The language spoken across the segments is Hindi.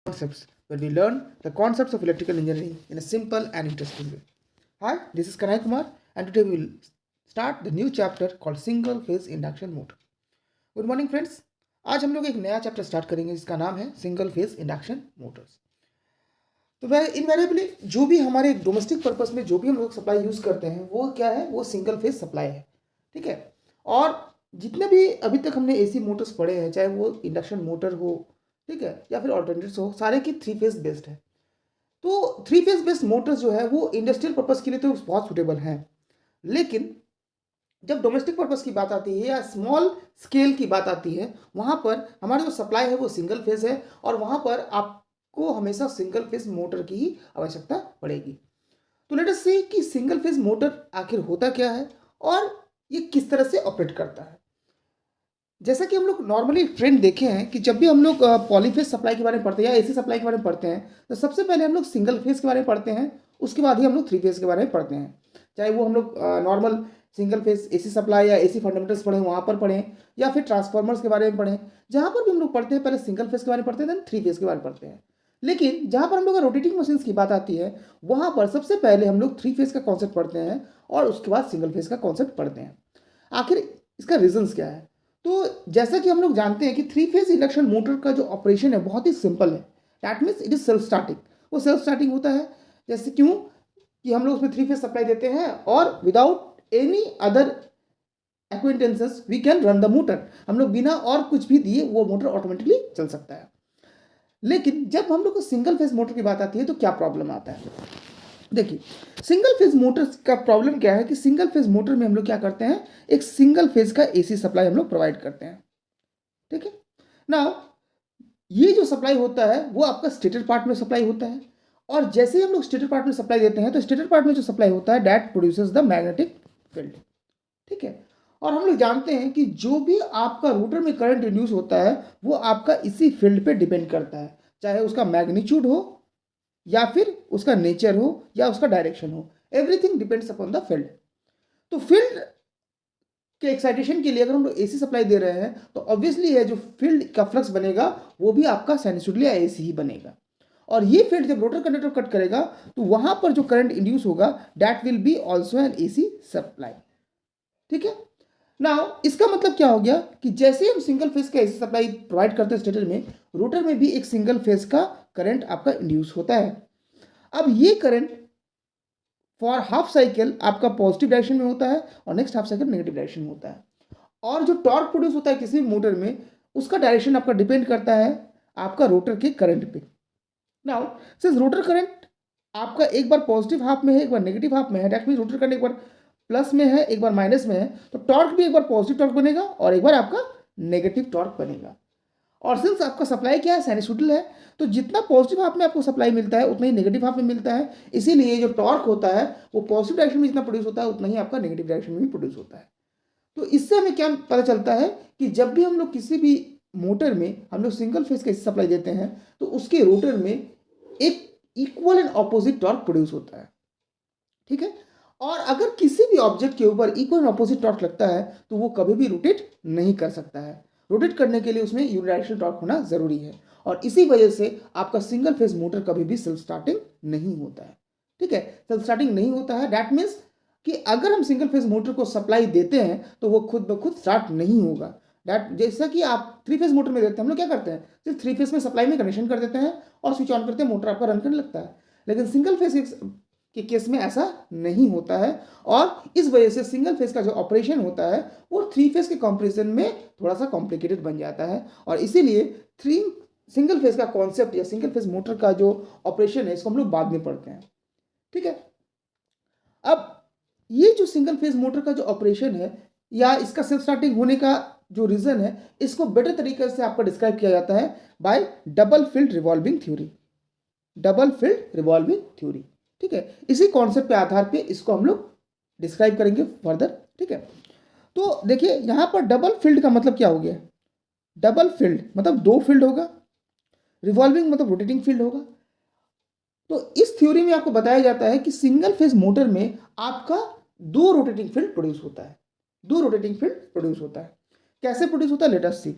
concepts where we learn the concepts of electrical engineering in a simple and interesting way. Hi, this is Kanai Kumar and today we will start the new chapter called single phase induction motor. Good morning friends, आज हम लोग एक नया चैप्टर स्टार्ट करेंगे जिसका नाम है सिंगल फेज इंडक्शन मोटर्स। तो वह इनवेरिएबली जो भी हमारे डोमेस्टिक पर्पस में जो भी हम लोग सप्लाई यूज़ करते हैं वो क्या है, वो सिंगल फेज सप्लाई है। ठीक है, और जितने भी अभी तक हमने एसी मोटर्स पढ़े हैं, चाहे वो इंडक्शन मोटर हो, ठीक है, या फिर ऑल्टरनेटर्स हो, सारे की थ्री फेज बेस्ड है। तो थ्री फेज बेस्ड मोटर्स जो है वो इंडस्ट्रियल पर्पस के लिए तो बहुत सुटेबल हैं, लेकिन जब डोमेस्टिक पर्पस की बात आती है या स्मॉल स्केल की बात आती है, वहाँ पर हमारी जो सप्लाई है वो सिंगल फेज है और वहाँ पर आपको हमेशा सिंगल फेज मोटर की ही आवश्यकता पड़ेगी। तो लेट अस सी कि सिंगल फेज मोटर आखिर होता क्या है और ये किस तरह से ऑपरेट करता है। जैसा कि हम लोग नॉर्मली ट्रेंड देखे हैं कि जब भी हम लोग पॉलीफेज सप्लाई के बारे में पढ़ते हैं या एसी सप्लाई के बारे में पढ़ते हैं, तो सबसे पहले हम लोग सिंगल फेज के बारे में पढ़ते हैं, उसके बाद ही हम लोग थ्री फेज के बारे में पढ़ते हैं। चाहे वो हम लोग normal single phase AC supply या एसी फंडामेंटल्स पढ़ें, वहाँ पर पढ़ें, या फिर ट्रांसफार्मर्स के बारे में पढ़ें, जहाँ पर भी हम लोग पढ़ते हैं पहले सिंगल फेज के बारे में पढ़ते हैं, देन थ्री फेज के बारे में पढ़ते हैं। लेकिन जहाँ पर हम लोग रोटेटिंग मशीन्स की बात आती है, वहाँ पर सबसे पहले हम लोग थ्री फेज का कॉन्सेप्ट पढ़ते हैं और उसके बाद सिंगल फेज का कॉन्सेप्ट पढ़ते हैं। आखिर इसका रीजंस क्या है? तो जैसा कि हम लोग जानते हैं कि थ्री फेज इंडक्शन मोटर का जो ऑपरेशन है बहुत ही सिंपल है। That means it is self starting. वो सेल्फ स्टार्टिंग होता है जैसे क्यों कि हम लोग उसमें थ्री फेज सप्लाई देते हैं और without any other acquaintances we can run the motor. हम लोग बिना और कुछ भी दिए वो मोटर ऑटोमेटिकली चल सकता है। लेकिन जब हम लोग को सिंगल फेज मोटर की बात आती है तो क्या प्रॉब्लम आता है? देखिए, सिंगल फेज मोटर का प्रॉब्लम क्या है कि सिंगल फेज मोटर में हम लोग क्या करते हैं, एक सिंगल फेज का एसी सप्लाई हम लोग प्रोवाइड करते हैं। ठीक है, नाउ ये जो सप्लाई होता है वो आपका स्टेटर पार्ट में सप्लाई होता है, और जैसे ही हम लोग स्टेटर पार्ट में सप्लाई देते हैं तो स्टेटर पार्ट में जो सप्लाई होता है that produces the magnetic field. ठीक है, और हम लोग जानते हैं कि जो भी आपका रोटर में करंट इंड्यूस होता है वो आपका इसी फील्ड पे डिपेंड करता है, चाहे उसका मैग्नीट्यूड हो या फिर उसका नेचर हो या उसका डायरेक्शन हो। Everything depends upon the field. तो फील्ड के एक्साइटेशन के लिए अगर हम लोग एसी सप्लाई दे रहे हैं तो ऑब्वियसली है जो फील्ड का फ्लक्स बनेगा वो भी आपका साइनसॉइडल या एसी ही बनेगा, और ये फील्ड जब रोटर कंडक्टर कट करेगा तो वहां पर जो करंट इंड्यूस होगा that will be also an AC supply. ठीक है, नाउ इसका मतलब क्या हो गया कि जैसे ही हम सिंगल फेज का एसी सप्लाई प्रोवाइड करते हैं स्टेटर में, रोटर में भी एक सिंगल फेज का करंट आपका इंड्यूस होता है। अब ये करंट फॉर हाफ साइकिल आपका पॉजिटिव डायरेक्शन में होता है और next half cycle negative direction में होता है, और जो टॉर्क प्रोड्यूस होता है किसी भी मोटर में उसका डायरेक्शन आपका डिपेंड करता है आपका रोटर के करंट पे। नाउ सिंस रोटर करंट आपका एक बार पॉजिटिव हाफ में है, एक बार नेगेटिव हाफ में है, दैट मीन रोटर करंट एक बार प्लस में है, एक बार माइनस में है, तो टॉर्क भी एक बार पॉजिटिव टॉर्क बनेगा और एक बार आपका नेगेटिव टॉर्क बनेगा। और सिंस आपका सप्लाई क्या है, साइनसॉइडल है, तो जितना पॉजिटिव हाफ में आपको सप्लाई मिलता है उतना ही नेगेटिव हाफ में मिलता है। इसीलिए जो टॉर्क होता है वो पॉजिटिव डायरेक्शन में जितना प्रोड्यूस होता है उतना ही आपका नेगेटिव डायरेक्शन में भी प्रोड्यूस होता है। तो इससे हमें क्या पता चलता है कि जब भी हम लोग किसी भी मोटर में हम लोग सिंगल फेज का सप्लाई देते हैं तो उसके रोटर में एक equal and opposite torque produce होता है। ठीक है, और अगर किसी भी ऑब्जेक्ट के ऊपर इक्वल एंड ऑपोजिट टॉर्क लगता है तो वो कभी भी रोटेट नहीं कर सकता है। रोटेट करने के लिए उसमें यूनिडायरेक्शनल टॉर्क होना जरूरी है, और इसी वजह से आपका सिंगल फेज मोटर कभी भी सेल्फ स्टार्टिंग नहीं होता है। ठीक है, सेल्फ स्टार्टिंग नहीं होता है दैट मीन्स कि अगर हम सिंगल फेज मोटर को सप्लाई देते हैं तो वो खुद ब खुद स्टार्ट नहीं होगा। दैट जैसा कि आप थ्री फेज मोटर में देते हैं, हम लोग क्या करते हैं, सिर्फ थ्री फेज में सप्लाई में कनेक्शन कर देते हैं और स्विच ऑन करते हैं, मोटर आपका रन करने लगता है। लेकिन सिंगल फेज के केस में ऐसा नहीं होता है, और इस वजह से सिंगल फेज का जो ऑपरेशन होता है वो थ्री फेज के कंपैरिजन में थोड़ा सा कॉम्प्लिकेटेड बन जाता है, और इसीलिए थ्री सिंगल फेज का कॉन्सेप्ट या सिंगल फेज मोटर का जो ऑपरेशन है इसको हम लोग बाद में पढ़ते हैं। ठीक है, अब ये जो सिंगल फेज मोटर का जो ऑपरेशन है या इसका सेल्फ स्टार्टिंग होने का जो रीजन है, इसको बेटर तरीके से आपको डिस्क्राइब किया जाता है bye double field revolving theory. Double field revolving theory. ठीक है, इसी कॉन्सेप्ट के आधार पे इसको हम लोग डिस्क्राइब करेंगे फर्दर। ठीक है, तो देखिए यहां पर डबल फील्ड का मतलब क्या हो गया, डबल फील्ड मतलब दो फील्ड होगा, रिवॉल्विंग मतलब रोटेटिंग फील्ड होगा। तो इस थ्योरी में आपको बताया जाता है कि सिंगल फेज मोटर में आपका दो रोटेटिंग फील्ड प्रोड्यूस होता है, दो रोटेटिंग फील्ड प्रोड्यूस होता है। कैसे प्रोड्यूस होता है, लेट अस सी।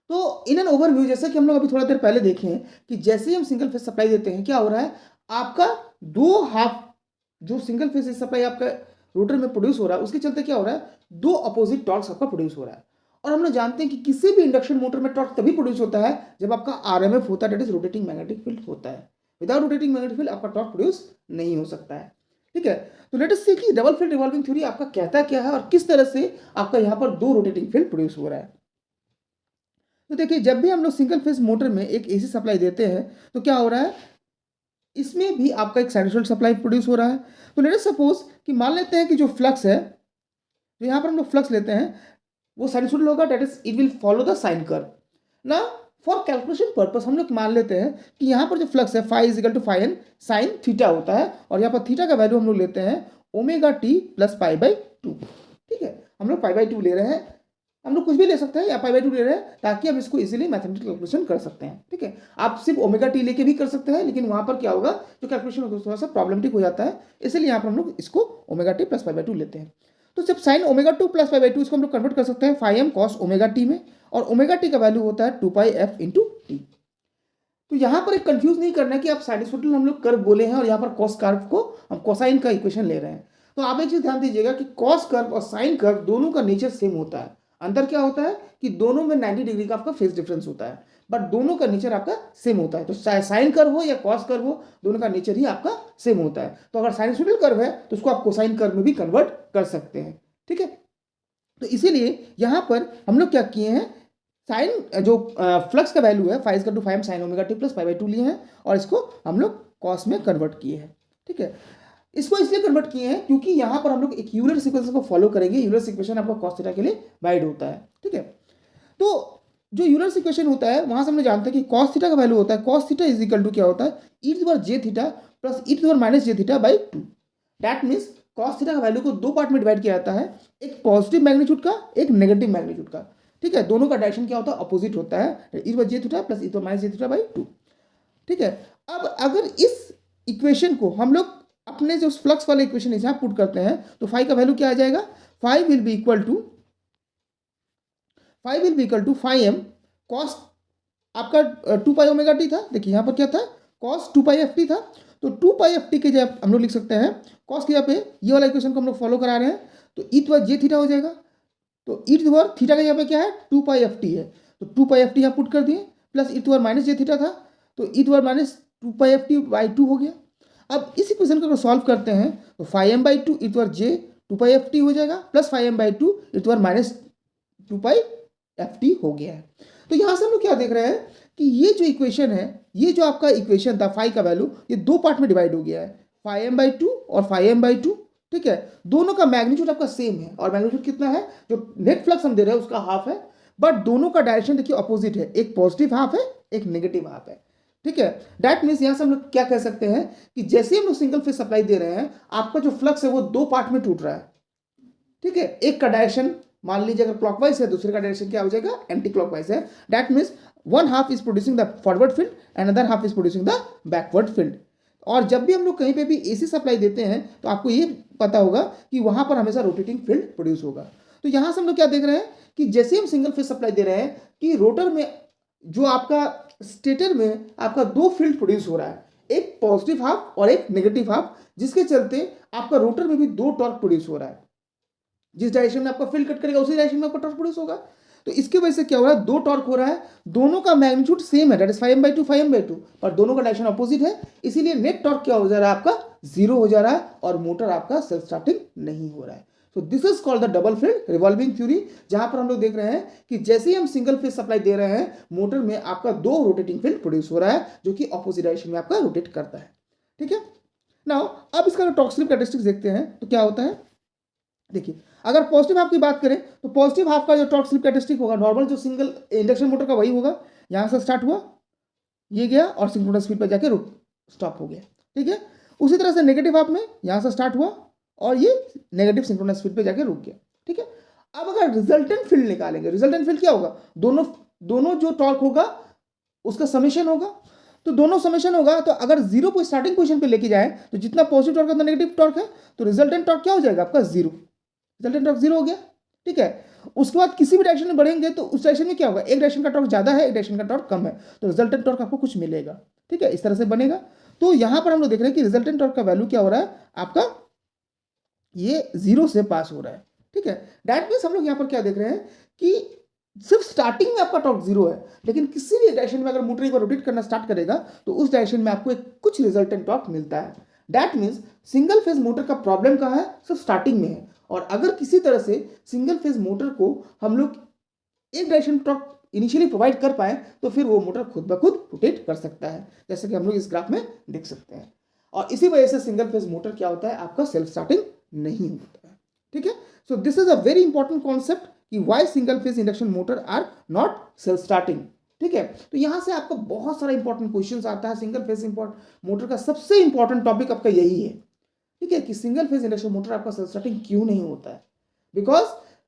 तो इन एन ओवरव्यू, जैसे कि हम लोग अभी थोड़ा देर पहले देखे हैं कि जैसे ही हम सिंगल फेज सप्लाई देते हैं क्या हो रहा है, आपका दो हाफ जो सिंगल फेज सप्लाई आपका रोटर में प्रोड्यूस हो रहा है उसके चलते क्या हो रहा है, दो अपोजिट टॉर्क्स आपका प्रोड्यूस हो रहा है। और हम लोग जानते हैं कि किसी भी इंडक्शन मोटर में टॉर्क तभी प्रोड्यूस होता है जब आपका आरएमएफ होता है, that is rotating magnetic field होता है। विदाउट रोटेटिंग मैग्नेटिक फील्ड आपका टॉर्क प्रोड्यूस नहीं हो सकता है। ठीक है, तो लेट अस सी कि डबल फील्ड रिवॉल्विंग थ्योरी आपका कहता क्या है और किस तरह से आपका यहाँ पर दो रोटेटिंग फील्ड प्रोड्यूस हो रहा है। तो देखिए, जब भी हम लोग सिंगल फेज मोटर में एक एसी सप्लाई देते हैं तो क्या हो रहा है, इसमें भी आपका एक साइनसॉइडल सप्लाई प्रोड्यूस हो रहा है। तो लेट अस सपोज कि मान लेते हैं कि जो फ्लक्स है, तो यहाँ पर हम लोग फ्लक्स लेते हैं, वो साइनसॉइडल होगा, that is it will follow the sine curve. ना फॉर कैलकुलेशन पर्पस हम लोग मान लेते हैं कि यहाँ पर जो फ्लक्स है phi equal to phi N sine theta होता है, और यहाँ पर थीटा का वैल्यू हम लोग लेते हैं omega T plus pi by two. ठीक है, हम लोग पाई बाई टू ले रहे हैं, हम लोग कुछ भी ले सकते हैं या पाई बाई टू ले रहे हैं ताकि हम इसको इजीली मैथमेटिकल कैलकुलेशन कर सकते हैं। ठीक है, आप सिर्फ ओमेगा टी लेके भी कर सकते हैं, लेकिन वहाँ पर क्या होगा, जो कैलकुलेशन होगा थोड़ा सा प्रॉब्लमेटिक हो जाता है, इसलिए यहाँ पर हम लोग इसको omega T plus pi by two लेते हैं। तो जब sine omega two plus pi by two, इसको हम लोग कन्वर्ट कर सकते हैं phi M cos omega T में, और ओमेगा टी का वैल्यू होता है two pi F into T. तो यहाँ पर एक कंफ्यूज नहीं करना है कि आप साइनसॉइडल हम लोग कर्व बोले हैं और यहाँ पर कॉस कर्व को हम कोसाइन का इक्वेशन ले रहे हैं। तो आप एक चीज ध्यान दीजिएगा कि कॉस कर्व और साइन कर्व दोनों का नेचर सेम होता है। अंतर क्या होता है कि दोनों में 90 डिग्री का आपका फेज डिफरेंस होता है, बट दोनों का नेचर आपका सेम होता है। तो साइन कर्व हो या कॉस कर्व हो, दोनों का नेचर ही आपका सेम होता है। तो अगर साइनसॉइडल कर्व है तो उसको आप कोसाइन कर्व में भी कन्वर्ट कर सकते हैं। ठीक है, तो इसीलिए यहाँ पर हम लोग क्या किए हैं, साइन जो फ्लक्स का वैल्यू है phi equal to phi M sine omega T plus pi by two लिए हैं और इसको हम लोग कॉस में कन्वर्ट किए हैं। ठीक है, इसको इसलिए कन्वर्ट किए हैं क्योंकि यहाँ पर हम लोग एक यूलर सीक्वेंस को फॉलो करेंगे। यूलर इक्वेशन आपका कॉस थीटा के लिए वाइड होता है। ठीक है, तो जो यूलर इक्वेशन होता है वहाँ से हमने जानते हैं कि कॉस थीटा का वैल्यू होता है, cos theta is equal to क्या होता है, E to the power J theta plus E to the power minus J theta by two. That means cos theta का वैल्यू को दो पार्ट में डिवाइड किया जाता है, एक पॉजिटिव मैग्नीट्यूड का, एक नेगेटिव मैग्नीट्यूड का। ठीक है, दोनों का डायरेक्शन क्या होता है, अपोजिट होता है, E J theta plus E minus J theta by two. ठीक है, अब अगर इस इक्वेशन को हम लोग अपने जो फ्लक्स वाले इक्वेशन यहाँ पुट करते हैं तो फाई का वैल्यू क्या आ जाएगा, phi will be equal to phi M cos आपका टू पाई ओमेगा टी था। देखिए यहाँ पर क्या था, cos two pi F T था, तो टू पाई एफ टी के जगह हम लोग लिख सकते हैं कॉस की जगह पे ये वाला इक्वेशन को हम लोग फॉलो करा रहे हैं, तो ई टू जे थीटा हो जाएगा। तो ई टू पावर थीटा का यहाँ पे क्या है, टू पाई एफ टी है, तो टू पाई एफ टी यहाँ पुट कर दिए, plus E to power minus J theta था, तो E to power minus two pi F T by two हो गया। अब इस इक्वेशन को अगर सॉल्व करते हैं तो phi M by two E to power J two pi F T हो जाएगा, plus phi M by two E to power minus two pi F T हो गया है। तो यहाँ से हम लोग क्या देख रहे हैं कि ये जो इक्वेशन है, ये जो आपका इक्वेशन था फाई का वैल्यू, ये दो पार्ट में डिवाइड हो गया है, फाई एम बाई टू और फाई एम बाई टू। ठीक है, दोनों का मैग्नीट्यूड आपका सेम है, और मैग्नीट्यूड कितना है, जो नेट फ्लक्स हम दे रहे हैं उसका हाफ है, बट दोनों का डायरेक्शन देखिए अपोजिट है, एक पॉजिटिव हाफ है, एक नेगेटिव हाफ है। ठीक है, दैट मीन्स यहाँ से हम लोग क्या कह सकते हैं कि जैसे हम लोग सिंगल फेज सप्लाई दे रहे हैं, आपका जो फ्लक्स है वो दो पार्ट में टूट रहा है। ठीक है, एक का डायरेक्शन मान लीजिए अगर क्लॉकवाइज है, दूसरे का डायरेक्शन क्या हो जाएगा, एंटी क्लॉकवाइज है। That means one half is producing the forward field and other half is producing the backward field. और जब भी हम लोग कहीं पे भी एसी सप्लाई देते हैं तो आपको ये पता होगा कि वहां पर हमेशा रोटेटिंग फील्ड प्रोड्यूस होगा। तो यहां से हम लोग क्या देख रहे हैं कि जैसे हम सिंगल फेज सप्लाई दे रहे हैं कि रोटर में जो आपका स्टेटर में आपका दो फील्ड प्रोड्यूस हो रहा है, एक पॉजिटिव हाफ और एक नेगेटिव हाफ, जिसके चलते आपका रोटर में भी दो टॉर्क प्रोड्यूस हो रहा है। जिस डायरेक्शन में आपका फील्ड कट करेगा उसी डायरेक्शन में आपका टॉर्क प्रोड्यूस होगा। तो इसके वजह से क्या हो रहा है, दो टॉर्क हो रहा है, दोनों का मैग्नीट्यूड सेम है, that is phi M by two phi M by two, पर दोनों का डायरेक्शन अपोजिट है, इसीलिए नेट टॉर्क क्या हो जा रहा है, आपका जीरो हो जा रहा है और मोटर आपका सेल्फ स्टार्टिंग नहीं हो रहा है। So this is called the double field revolving theory, जहां पर हम लोग देख रहे हैं कि जैसे ही हम सिंगल फेज सप्लाई दे रहे हैं, मोटर में आपका दो रोटेटिंग फील्ड प्रोड्यूस हो रहा है जो कि अपोजिट डायरेक्शन में आपका रोटेट करता है। ठीक है, नाउ अब इसका टॉर्क स्लिप कैरेक्टरिस्टिक्स देखते हैं तो क्या होता है। देखिए, अगर पॉजिटिव हाफ की बात करें तो पॉजिटिव हाफ का जो टॉर्क स्लिप कैरेक्टरिस्टिक होगा, नॉर्मल जो सिंगल इंडक्शन मोटर का वही होगा, यहाँ से स्टार्ट हुआ, ये गया और सिंक्रोनस स्पीड पर जाके रुक स्टॉप हो गया। ठीक है, उसी तरह से नेगेटिव हाफ में यहाँ से स्टार्ट हुआ और ये नेगेटिव सिंक्रोनस स्पीड पर जाके रुक गया। ठीक है, अब अगर रिजल्टेंट फील्ड निकालेंगे, रिजल्टेंट फील्ड क्या होगा, दोनों जो टॉर्क होगा उसका समेशन होगा, तो दोनों समेशन होगा, तो अगर जीरो को स्टार्टिंग पोजीशन पे लेके जाए तो जितना पॉजिटिव टॉर्क है उतना नेगेटिव टॉर्क है, तो रिजल्टेंट टॉर्क क्या हो जाएगा आपका जीरो, रिजल्टेंट टॉर्क जीरो हो गया। ठीक है। उसके बाद किसी भी डायरेक्शन में बढ़ेंगे तो उस डायरेक्शन में क्या होगा, एक डायरेक्शन का टॉर्क ज़्यादा है, एक डायरेक्शन का टॉर्क कम है, तो रिजल्टेंट टॉर्क आपको कुछ मिलेगा। ठीक है, इस तरह से बनेगा। तो यहाँ पर हम लोग देख रहे हैं कि रिजल्टेंट टॉर्क का वैल्यू क्या हो रहा है आपका, ये 0 से पास हो रहा है। ठीक है, दैट मीन्स हम लोग यहाँ पर क्या देख रहे हैं कि सिर्फ स्टार्टिंग में आपका टॉर्क 0 है, लेकिन किसी भी डायरेक्शन में अगर मोटर एक बार रोटेट करना स्टार्ट करेगा तो उस डायरेक्शन में आपको एक कुछ रिजल्टेंट टॉर्क मिलता है। That means single phase motor का प्रॉब्लम कहाँ है, सिर्फ स्टार्टिंग में है। और अगर किसी तरह से सिंगल फेज मोटर को हम लोग एक डायरेक्शन टॉर्क इनिशियली प्रोवाइड कर पाए तो फिर वो मोटर खुद ब खुद रोटेट कर सकता है, जैसे कि हम लोग इस ग्राफ में देख सकते हैं। और इसी वजह से सिंगल फेज मोटर क्या होता है, आपका सेल्फ स्टार्टिंग नहीं होता है। ठीक है, so this is a very important concept कि why single phase induction motor are not self starting. ठीक है, तो यहां से आपका बहुत सारा इंपॉर्टेंट क्वेश्चन आता है। सिंगल फेज मोटर का सबसे इंपॉर्टेंट टॉपिक आपका यही है। ठीक है, कि सिंगल फेज इंडक्शन मोटर आपका सेल्फ स्टार्टिंग क्यों नहीं होता है, बिकॉज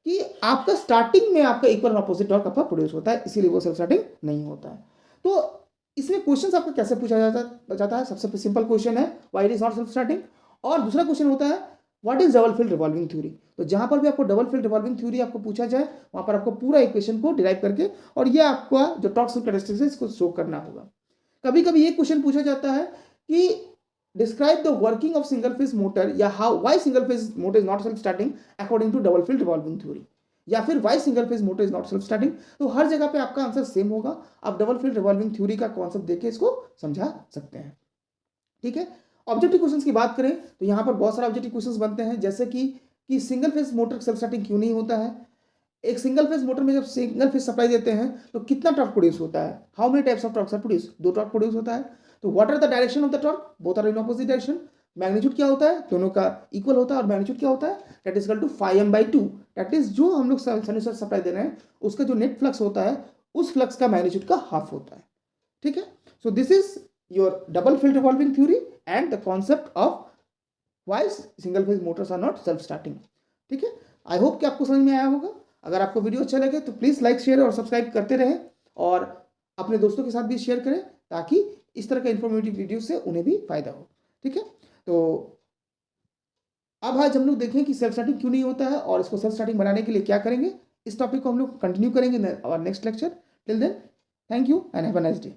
कि आपका स्टार्टिंग में आपका इक्वल ऑपोजिट टॉर्क आपका प्रोड्यूस होता है, इसीलिए वो सेल्फ स्टार्टिंग नहीं होता है। तो इसमें क्वेश्चन आपका कैसे पूछा जाता है, सबसे सिंपल क्वेश्चन है why it is not self starting, और दूसरा क्वेश्चन होता है what is double field revolving theory. तो जहां पर भी आपको डबल फील्ड रिवॉल्विंग थ्योरी आपको पूछा जाए, वहां पर आपको पूरा इक्वेशन को डिराइव करके और ये आपका जो टॉर्क कैरेक्टरिस्टिक्स है इसको शो करना होगा। कभी कभी ये क्वेश्चन पूछा जाता है कि describe the working of single phase motor, या how why single phase motor is not self starting according to double field revolving theory, या फिर why single phase motor is not self starting. तो हर जगह पे आपका आंसर सेम होगा। आप डबल फील्ड रिवॉल्विंग थ्योरी का कॉन्सेप्ट देके इसको समझा सकते हैं। ठीक है, ऑब्जेक्टिव क्वेश्चंस की बात करें तो यहाँ पर बहुत सारे ऑब्जेक्टिव क्वेश्चंस बनते हैं, जैसे कि single phase motor self starting क्यों नहीं होता है, एक सिंगल फेज मोटर में जब सिंगल फेज सप्लाई देते हैं तो कितना टॉर्क प्रोड्यूस होता है, how many types of torques are produce, दो टॉर्क प्रोड्यूस होता है। तो what are the direction of the torque, both are in opposite direction. Magnitude क्या होता है, दोनों का इक्वल होता है, और मैग्नीट्यूड क्या होता है, that is equal to 5m/2। That is जो हम लोग साइनसॉइड सप्लाई दे रहे हैं उसका जो नेट फ्लक्स होता है उस फ्लक्स का मैग्नीट्यूड का हाफ होता है। ठीक है, so this is your double field revolving theory and the concept of why single phase motors are not self starting. ठीक है, आई होप कि आपको समझ में आया होगा। अगर आपको वीडियो अच्छा लगे तो प्लीज़ लाइक शेयर और सब्सक्राइब करते रहें, और अपने दोस्तों के साथ भी शेयर करें ताकि इस तरह का इन्फॉर्मेटिव वीडियो से उन्हें भी फायदा हो। ठीक है, तो अब आज हम लोग देखें कि सेल्फ स्टार्टिंग क्यों नहीं होता है और इसको सेल्फ स्टार्टिंग बनाने के लिए क्या करेंगे। इस टॉपिक को हम लोग कंटिन्यू करेंगे और next lecture. Till then, thank you and have a nice day.